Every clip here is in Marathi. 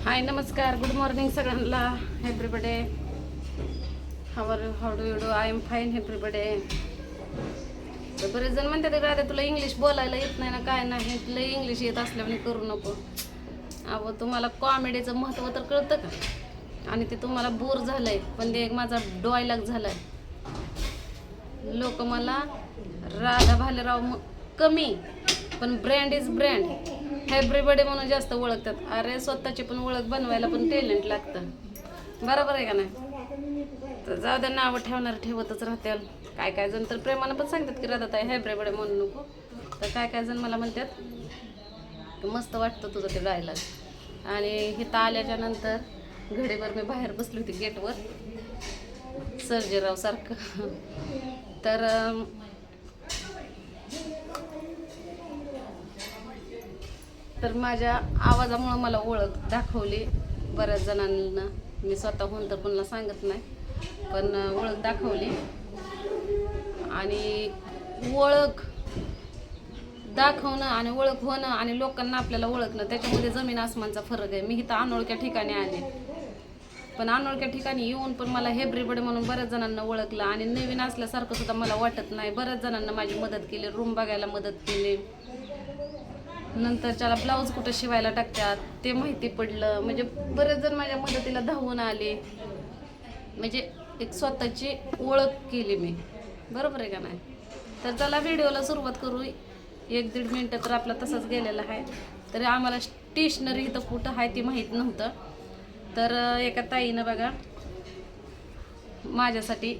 हाय नमस्कार गुड मॉर्निंग सगळ्यांना एव्हरीबडे how do you do I am fine एव्हरीबडे. तर बरेच जण म्हणतात राधा तुला इंग्लिश बोलायला येत नाही ना काय नाही, तुला इंग्लिश येत असल्यामुळे करू नको. अहो तुम्हाला कॉमेडीचं महत्त्व तर कळतं का? आणि ते तुम्हाला बोर झालंय, पण ते एक माझा डॉयलॉग झालाय. लोक मला राधा भालेराव कमी पण ब्रँड इज ब्रँड एव्हरीबडी म्हणून जास्त ओळखतात. अरे स्वतःची पण ओळख बनवायला पण टॅलेंट लागतं, बरोबर आहे का नाही? तर जाऊ द्या, नावं ठेवणार ठेवतच राहतील. काय काय जण तर प्रेमानं पण सांगतात की राधा ताई एव्हरीबडी म्हणू नको. तर काय काय जण मला म्हणतात मस्त वाटतं तुझं ते डायलॉग. आणि इथं आल्याच्या नंतर घडीभर मी बाहेर बसली होती गेटवर सर्जेराव सारखं. तर माझ्या आवाजामुळं मला ओळख दाखवली बऱ्याच जणांना. मी स्वतःहून तर कोणाला सांगत नाही, पण ओळख दाखवली. आणि ओळख दाखवणं आणि ओळख होणं आणि लोकांना आपल्याला ओळखणं, त्याच्यामध्ये जमीन आसमानचा फरक आहे. मी इथं अनोळख्या ठिकाणी आले, पण अनोळख्या ठिकाणी येऊन पण मला एव्हरीबडी म्हणून बऱ्याच जणांना ओळखलं. आणि नवीन असल्यासारखं सुद्धा मला वाटत नाही. बऱ्याच जणांना माझी मदत केली, रूम बघायला मदत केली, नंतर त्याला ब्लाऊज कुठं शिवायला टाकतात ते माहिती पडलं. म्हणजे बरेच जण माझ्या मदतीला धावून आले. म्हणजे एक स्वतःची ओळख केली मी, बरोबर आहे का नाही? तर चला व्हिडिओला सुरुवात करू. 1-1.5 मिनटं तर आपला तसंच गेलेला आहे. तरी आम्हाला स्टेशनरी इथं कुठं आहे ती माहीत नव्हतं. तर एका ताईनं बघा माझ्यासाठी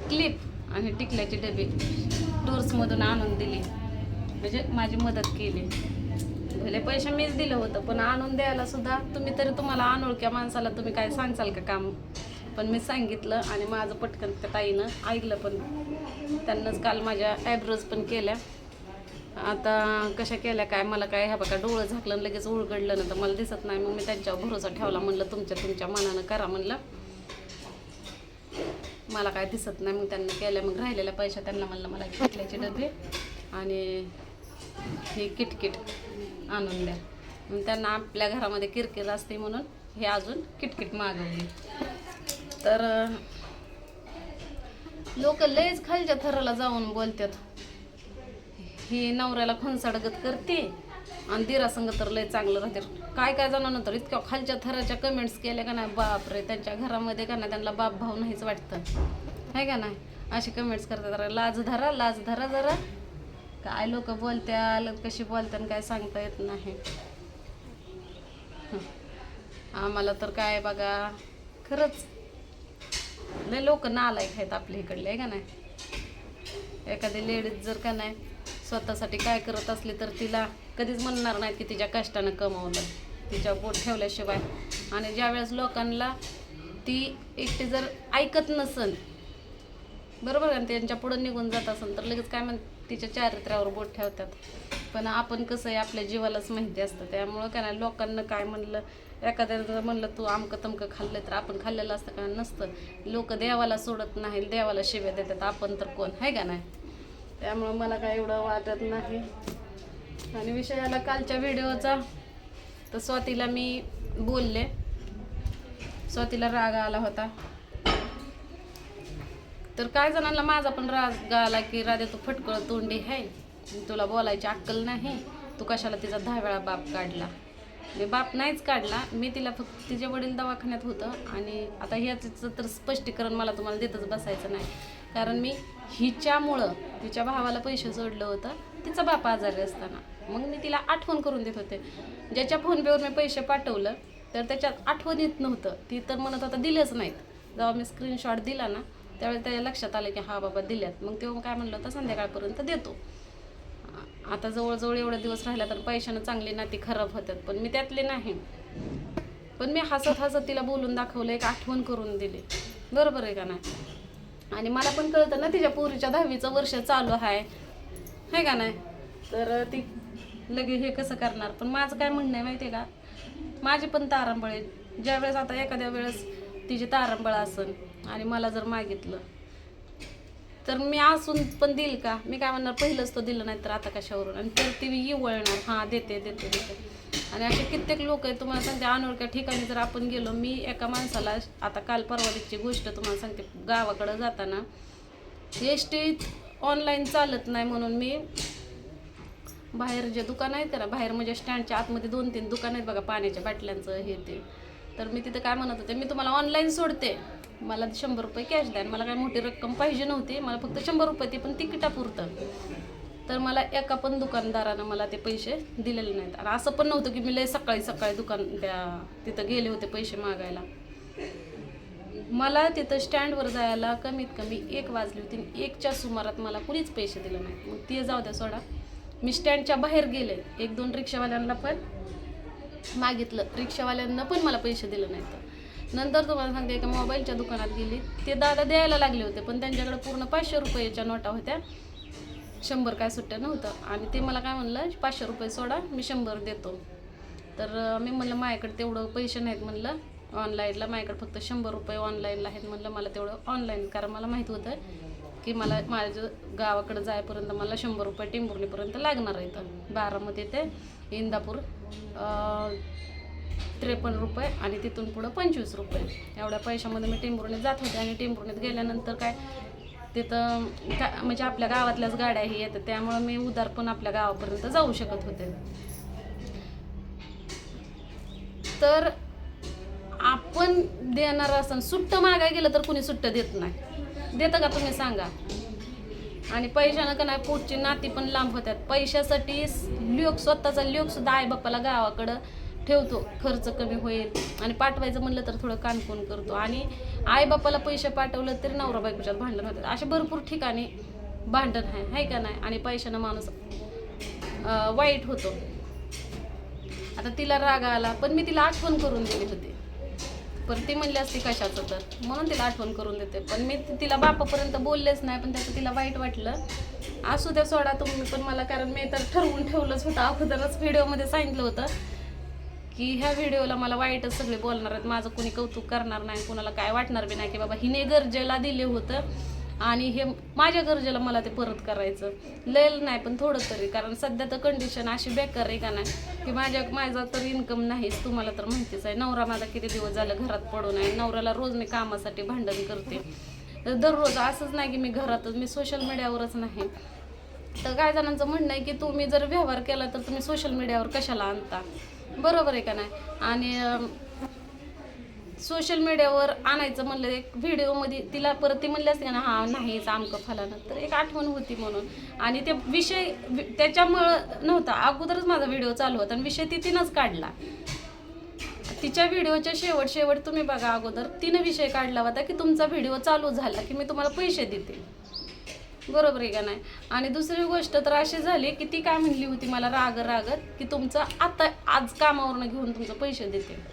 क्लिप आणि टिकल्याची डबे टूर्समधून आणून दिली, म्हणजे माझी मदत केली. भले पैसे मीच दिलं होतं, पण आणून द्यायला सुद्धा तुम्हाला अनोळख्या माणसाला तुम्ही काय सांगचाल का काम? पण मी सांगितलं आणि माझं पटकन त्या ताईनं ऐकलं. पण त्यांनाच काल माझ्या आयब्रोज पण केल्या. आता कशा केल्या काय मला काय, ह्या बघा डोळं झाकलं लगेच उघडलं ना तर मला दिसत नाही. मग मी त्यांच्यावर भरोसा ठेवला, म्हणलं तुमच्या मनानं करा म्हणलं, मला काय दिसत नाही. मग त्यांनी केल्या. मग राहिलेल्या पैसा त्यांना म्हणलं मला किटल्याचे डबे आणि हे किटकिट आणून द्या. मग त्यांना आपल्या घरामध्ये किरकिर असते म्हणून हे अजून किटकिट मागवली. तर लोक लयच खालच्या थराला जाऊन बोलतात, ही नवऱ्याला खोनसाडगत करते आणि दिरासंग तर लय चांगलं राहते. काय काय जणांना तर इतक्या खालच्या थराच्या कमेंट्स केल्या का नाही, बापरे, त्यांच्या घरामध्ये का नाही त्यांना बाप भाव नाहीच वाटतं, आहे का नाही? असे कमेंट्स करतात. जरा लाज धरा जरा. काय लोक बोलत्याल, कशी बोलतात काय सांगता येत नाही. आम्हाला तर काय बघा, खरंच लय लोक नालायक आहेत आपल्या इकडले, आहे का नाही? एखादी लेडीज जर का नाही स्वतःसाठी काय करत असली तर तिला कधीच म्हणणार नाहीत की तिच्या कष्टानं कमवलं, तिच्या पोट ठेवल्याशिवाय. आणि ज्यावेळेस लोकांना ती एकटी जर ऐकत नसन, बरोबर आहे, त्यांच्या पुढं निघून जात असेल तर लगेच काय तिच्या चारित्र्यावर बोट ठेवतात. पण आपण कसं आहे, आपल्या जीवालाच माहिती असतं. त्यामुळं काय नाही, लोकांना काय म्हणलं, एखाद्यानं जर म्हणलं तू आमकं तमकं खाल्लं तर आपण खाल्लेलं असतं का? नसतं. लोक देवाला सोडत नाही, देवाला शिव्या देतात, आपण तर कोण, आहे का नाही? त्यामुळं मला काय एवढं वाटत नाही. आणि विषय आला कालच्या व्हिडिओचा, तर स्वातीला मी बोलले, स्वातीला राग आला होता. तर काय जणांना माझा पण राग आला की राधे तू फटकळ तोंडी आहे, तुला बोलायची अक्कल नाही, तू कशाला तिचा 10 वेळा बाप काढला. मी बाप नाहीच काढला, मी तिला फक्त तिचे वडील दवाखान्यात होतं. आणि आता ह्याचं तर स्पष्टीकरण मला तुम्हाला देतच बसायचं नाही, कारण मी हिच्यामुळं तिच्या भावाला पैसे जोडलं होतं तिचा बाप आजारी असताना. मग मी तिला आठवण करून देत होते. ज्याच्या फोनपेवर मी पैसे पाठवलं तर त्याच्यात आठवण येत नव्हतं, ती तर म्हणत होता दिलेच नाहीत. जेव्हा मी स्क्रीनशॉट दिला ना त्यावेळेस त्याच्या लक्षात आलं की हा बाबा दिल्यात. मग तेव्हा काय म्हणलं होतं संध्याकाळपर्यंत देतो. आता जवळजवळ एवढे दिवस राहिला तर पैशानं चांगली नाती खराब होतात, पण मी त्यातले नाही. पण मी हसत तिला बोलून दाखवलं, एक आठवण करून दिली, बरोबर आहे का नाही? आणि मला पण कळतं ना तिच्या पोरीच्या 10वीचं वर्ष चालू आहे का नाही? तर ती लगे हे कसं करणार? पण माझं काय म्हणणं आहे माहिती आहे का, माझी पण तारांबळ आहे. ज्यावेळेस आता एखाद्या वेळेस तिची तारांबळ असेल आणि मला जर मागितलं तर मी असून पण देईल का? मी काय म्हणणार पहिलंच तो दिलं नाही तर आता कशावरून? आणि तर ती वळणार, हां देते. आणि असे कित्येक लोक आहेत तुम्हाला सांगते. अनोळख्या ठिकाणी जर आपण गेलो, मी एका माणसाला आता काल परवाची गोष्ट तुम्हाला सांगते, गावाकडं जाताना एसटी ऑनलाईन चालत नाही म्हणून मी बाहेर जे दुकान आहेत का ना, बाहेर म्हणजे स्टँडच्या आतमध्ये 2-3 दुकान आहेत बघा पाण्याच्या बाटल्यांचं हे ते, तर मी तिथं काय म्हणत होते, मी तुम्हाला ऑनलाईन सोडते, मला 100 रुपये कॅश द्या. मला काय मोठी रक्कम पाहिजे नव्हती, मला फक्त 100 रुपये ते पण तिकिटापुरतं. तर मला एका पण दुकानदारानं मला ते पैसे दिलेले नाहीत. आणि असं पण नव्हतं की मी लय सकाळी तिथं गेले होते पैसे मागायला. मला तिथं स्टँडवर जायला कमीत कमी 1 वाजली होती. 1च्या सुमारात मला कुणीच पैसे दिले नाहीत. मग ते जाऊ द्या सोडा, मी स्टँडच्या बाहेर गेले, 1-2 रिक्षावाल्यांना पण मागितलं, रिक्षावाल्यांना पण मला पैसे दिले नाहीत. नंतर तुम्हाला सांगते, एका मोबाईलच्या दुकानात गेली, ते दादा द्यायला लागले होते, पण त्यांच्याकडे पूर्ण 500 रुपयाच्या नोटा होत्या, 100 काय सुट्ट्या नव्हतं. आणि ते मला काय म्हणलं, 500 रुपये सोडा, मी 100 देतो. तर मी म्हणलं माझ्याकडे तेवढं पैसे नाहीत म्हणलं ऑनलाईनला, माझ्याकडे फक्त 100 रुपये ऑनलाईनला आहेत म्हणलं, मला तेवढं ऑनलाईन, कारण मला माहीत होतं की मला माझ्या गावाकडे जायपर्यंत मला 100 रुपये टेंभुर्णीपर्यंत लागणार आहेत. बारामती ते इंदापूर 53 रुपये आणि तिथून पुढं 25 रुपये, एवढ्या पैशामध्ये मी टेंभुर्णीत जात होते. आणि टेंभुर्णीत गेल्यानंतर काय तिथं म्हणजे आपल्या गावातल्याच गाड्याही येतात, त्यामुळं मी उधार पण आपल्या गावापर्यंत जाऊ शकत होते. तर आपण देणार असं सुट्ट मागाय गेलं तर कुणी सुट्ट देत नाही, देतं का तुम्ही सांगा. आणि पैशानं का नाही पोटची नाती पण लांब होतात. पैशासाठी स्वतःचा सुद्धा आईबापाला गावाकडं ठेवतो, खर्च कमी होईल. आणि पाठवायचं म्हणलं तर थोडं कानकोन करतो. आणि आईबापाला पैसे पाठवलं तरी नवरा बायकोच्यात भांडण होतात. अशा भरपूर ठिकाणी भांडण आहे का नाही. आणि पैशानं माणूस वाईट होतो. आता तिला राग आला, पण मी तिला आठवण करून दिली होती, पण ती म्हणली असती कशाचं, तर म्हणून तिला आठवण करून देते. पण मी तिला बापापर्यंत बोललेच नाही, पण त्याचं तिला वाईट वाटलं. असू द्या सोडा तुम्ही पण मला, कारण मी तर ठरवून ठेवलंच होतं, अगोदरच व्हिडिओमध्ये सांगितलं होतं की ह्या व्हिडिओला मला वाईटच सगळे बोलणार आहेत, माझं कोणी कौतुक करणार नाही, कोणाला काय वाटणार बी नाही की बाबा हिने गरजेला दिले होतं आणि हे माझ्या गरजेला मला ते परत करायचं. लय नाही पण थोडं तरी, कारण सध्या तर कंडिशन अशी बेकार आहे का नाही की माझा तर इन्कम नाहीच, तुम्हाला तर माहितीच आहे. नवरा माझा किती दिवस झालं घरात पडून आहे, नवऱ्याला रोज मी कामासाठी भांडण करते दररोज. असंच नाही की मी घरातच, मी सोशल मीडियावरच नाही. तर काही जणांचं म्हणणं आहे की तुम्ही जर व्यवहार केला तर तुम्ही सोशल मीडियावर कशाला आणता, बरोबर आहे का नाही. आणि सोशल मीडियावर आणायचं म्हणलं, एक व्हिडिओमध्ये तिला परत ती म्हणली असते ना, हा नाहीच आमकं फलानं, तर एक आठवण होती म्हणून. आणि ते विषय त्याच्यामुळं नव्हता, अगोदरच माझा व्हिडिओ चालू होता आणि विषय तिनंच काढला. तिच्या व्हिडिओच्या शेवट तुम्ही बघा, अगोदर तिनं विषय काढला होता की तुमचा व्हिडिओ चालू झाला की मी तुम्हाला पैसे देते, बरोबर आहे का नाही. आणि दुसरी गोष्ट तर अशी झाली की ती काय म्हणली होती मला रागत की तुमचं आता आज कामावरनं घेऊन तुमचं पैसे देते.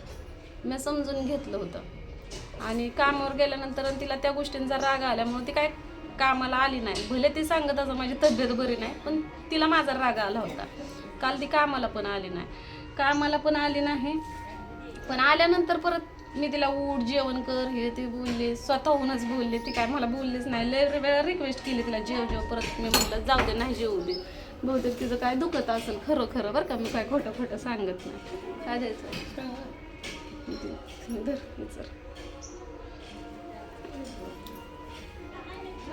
मी समजून घेतलं होतं आणि कामावर गेल्यानंतर तिला त्या गोष्टींचा राग आल्यामुळे ती काय कामाला आली नाही. भले ती सांगत असं माझी तब्येत बरी नाही, पण तिला माझा राग आला होता. काल ती कामाला पण आली नाही. पण आल्यानंतर परत मी तिला उठ जेवण कर हे ते बोलले, स्वतःहूनच बोलले. ती काय मला बोललीच नाही, लय वेळा रिक्वेस्ट केली तिला जेव. परत मी म्हटलं जाऊ दे, नाही जेवू दे, बहुतेक तिचं काय दुखत असेल खरं बरं का, मी काय खोटं सांगत नाही. काय द्यायचं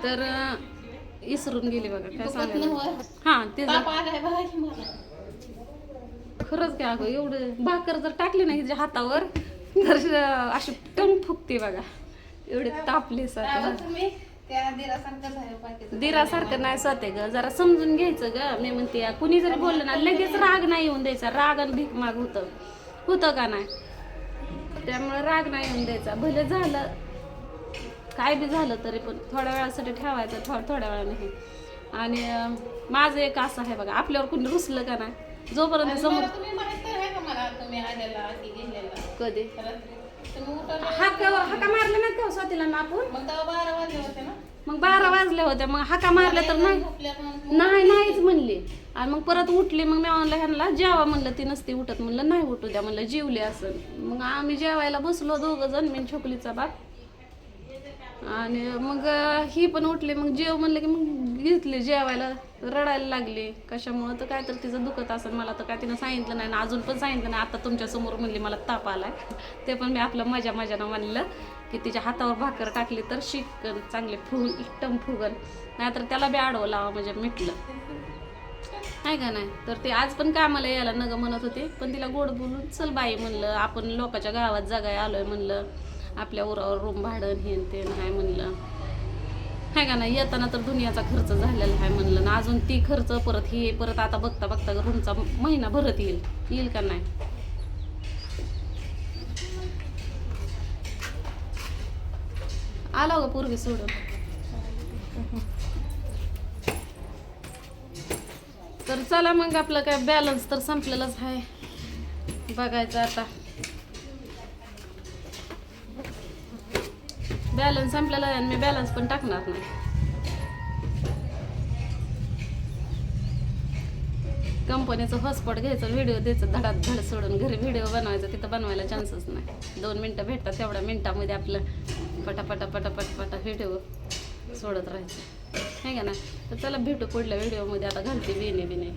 तर इसरून गेली बघा, काय सांगायला. हा ते खरंच काय अगं, एवढं भाकर जर टाकली नाही तिच्या हातावर तर अशी टंग फुकते बघा, एवढे तापले दिरासारखं नाही स्वतः ग, जरा समजून घ्यायचं ग. मी म्हणते कुणी जरी बोललं ना लगेच राग नाही येऊन द्यायचा, राग आणि भीक माग होतं का नाही. त्यामुळे राग नाही येऊन द्यायचा, भले झालं काय बी झालं तरी पण थोड्या वेळासाठी ठेवायचं, थोड्या वेळाने. आणि माझं एक असं आहे बघा, आपल्यावर कुणी रुसलं का नाही, जोपर्यंत समोर कधी हाका मारले नाहीत का स्वातीला ना आपण, मग 12 वाजले होते, मग हाका मारल्या तर नाहीच म्हणली. आणि मग परत उठली, मग मी म्हणलं ह्यांना जेवा म्हणलं, ती नसती उठत, म्हणलं नाही उठू द्या म्हणलं, जेवली असं. मग आम्ही जेवायला बसलो 2 जण, मी छोकलीचा बाप. आणि मग ही पण उठली, मग जेव म्हणलं की मग घेतली जेवायला, रडायला लागली. कशामुळं तर काय तर तिचं दुखत असेल, मला तर काय तिनं सांगितलं नाही ना, अजून पण सांगितलं नाही. आता तुमच्यासमोर म्हणली मला ताप आलाय, ते पण मी आपलं मजानं म्हणलं की तिच्या हातावर भाकर टाकली तर शिकन चांगले एकदम फुगन, नाहीतर त्याला बी आडवं लावा म्हणजे मिटलं, आहे का नाही. तर ते आज पण कामाला यायला नग म्हणत होते, पण तिला गोड बोलून चल बाई म्हणलं, आपण लोकांच्या गावात जगाय आलोय म्हणलं, आपल्या उरावर रूम भाडं हे ते नाही म्हणलं, आहे का नाही. येताना तर दुनियाचा खर्च झालेला आहे म्हणलं ना, अजून ती खर्च परत ही परत आता बघता बघता रूमचा महिना भरत येईल का नाही. आला ग पूर्वी सोडून. तर चला मग, आपलं काय बॅलन्स तर संपलेलंच आहे, बघायचं आता. बॅलन्स संपलेला आहे आणि मी बॅलन्स पण टाकणार नाही. कंपनीचं हॉटस्पॉट घ्यायचं, व्हिडिओ द्यायचं धड सोडून, घरी व्हिडिओ बनवायचं, तिथं बनवायला चान्सच नाही. 2 मिनटं भेटतात, तेवढ्या मिनटामध्ये आपलं पटापटा व्हिडिओ सोडत राहायचं, आहे का ना. तर चला भेटू पुढल्या व्हिडिओमध्ये. आता घालते बिने